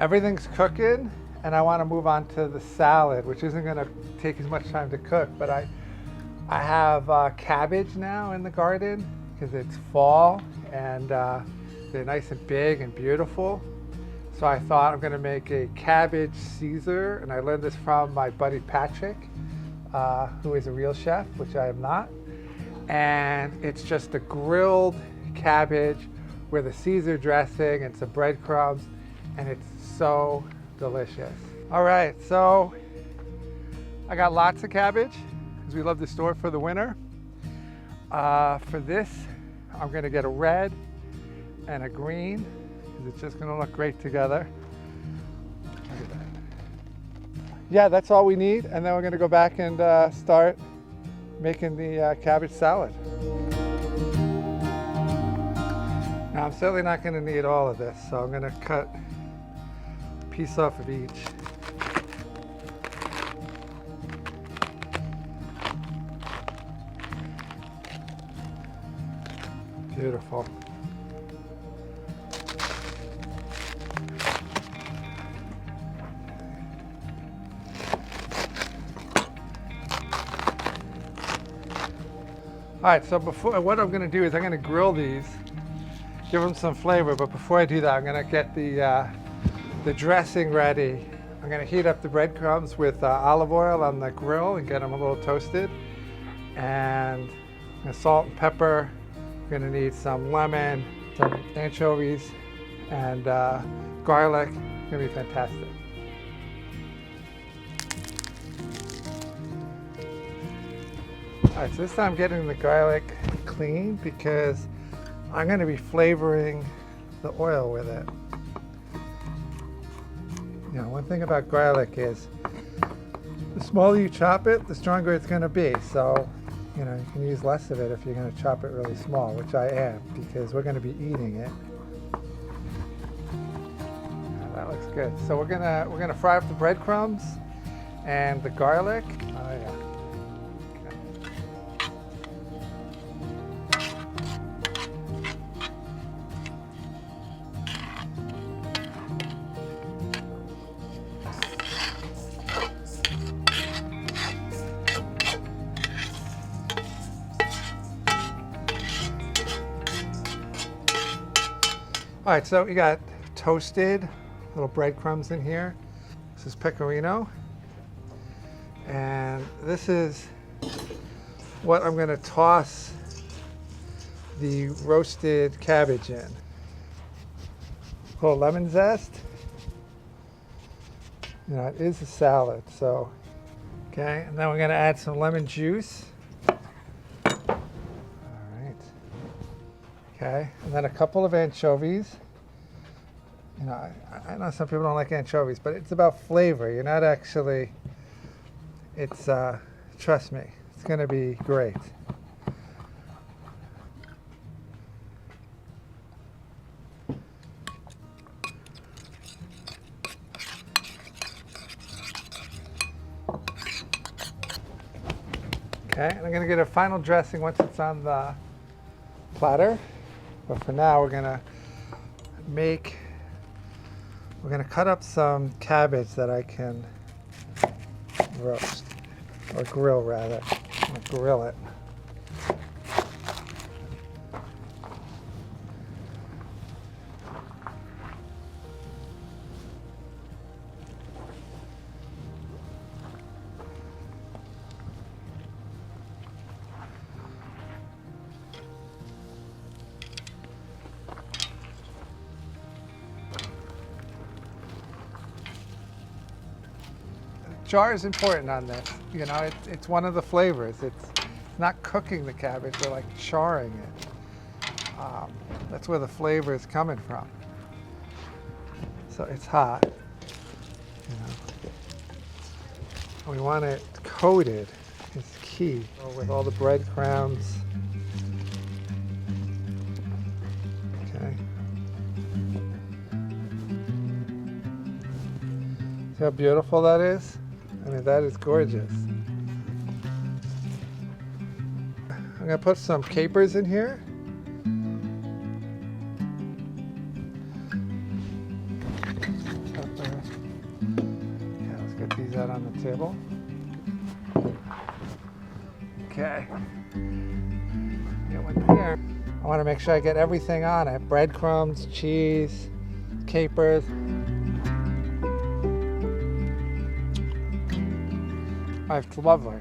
Everything's cooking, and I want to move on to the salad, which isn't going to take as much time to cook. But I have cabbage now in the garden because it's fall, and they're nice and big and beautiful. So I thought I'm going to make a cabbage Caesar, and I learned this from my buddy Patrick, who is a real chef, which I am not. And it's just a grilled cabbage with a Caesar dressing and some breadcrumbs, and it's so delicious. All right, so I got lots of cabbage because we love to store for the winter. For this, I'm gonna get a red and a green because it's just gonna look great together. Look at that. Yeah, that's all we need, and then we're gonna go back and start making the cabbage salad. Now, I'm certainly not gonna need all of this, so I'm gonna cut a piece off of each. Beautiful. All right, so what I'm gonna do is I'm gonna grill these, give them some flavor, but before I do that, I'm gonna get the dressing ready. I'm gonna heat up the breadcrumbs with olive oil on the grill and get them a little toasted. And salt and pepper. We're gonna need some lemon, some anchovies, and garlic. It's gonna be fantastic. All right, so this time I'm getting the garlic clean because I'm gonna be flavoring the oil with it. You know, one thing about garlic is the smaller you chop it, the stronger it's gonna be. So, you know, you can use less of it if you're gonna chop it really small, which I am, because we're gonna be eating it. Yeah, that looks good. So we're gonna fry up the breadcrumbs and the garlic. Oh yeah. All right, so we got toasted little breadcrumbs in here. This is pecorino. And this is what I'm gonna toss the roasted cabbage in. A little lemon zest. You know, it is a salad, so. Okay, and then we're gonna add some lemon juice. Okay, and then a couple of anchovies. You know, I know some people don't like anchovies, but it's about flavor. You're not actually, it's, trust me, it's gonna be great. Okay, and I'm gonna get a final dressing once it's on the platter. But for now, we're gonna cut up some cabbage that I can roast, or grill rather. I'm gonna grill it. Char is important on this. You know, it's one of the flavors. It's not cooking the cabbage, we're like charring it. That's where the flavor is coming from. So it's hot. You know. We want it coated is key with all the breadcrumbs. Okay. See how beautiful that is? I mean, that is gorgeous. I'm gonna put some capers in here. that on the table. Okay. Get one here. I want to make sure I get everything on it. Breadcrumbs, cheese, capers. Oh, it's lovely.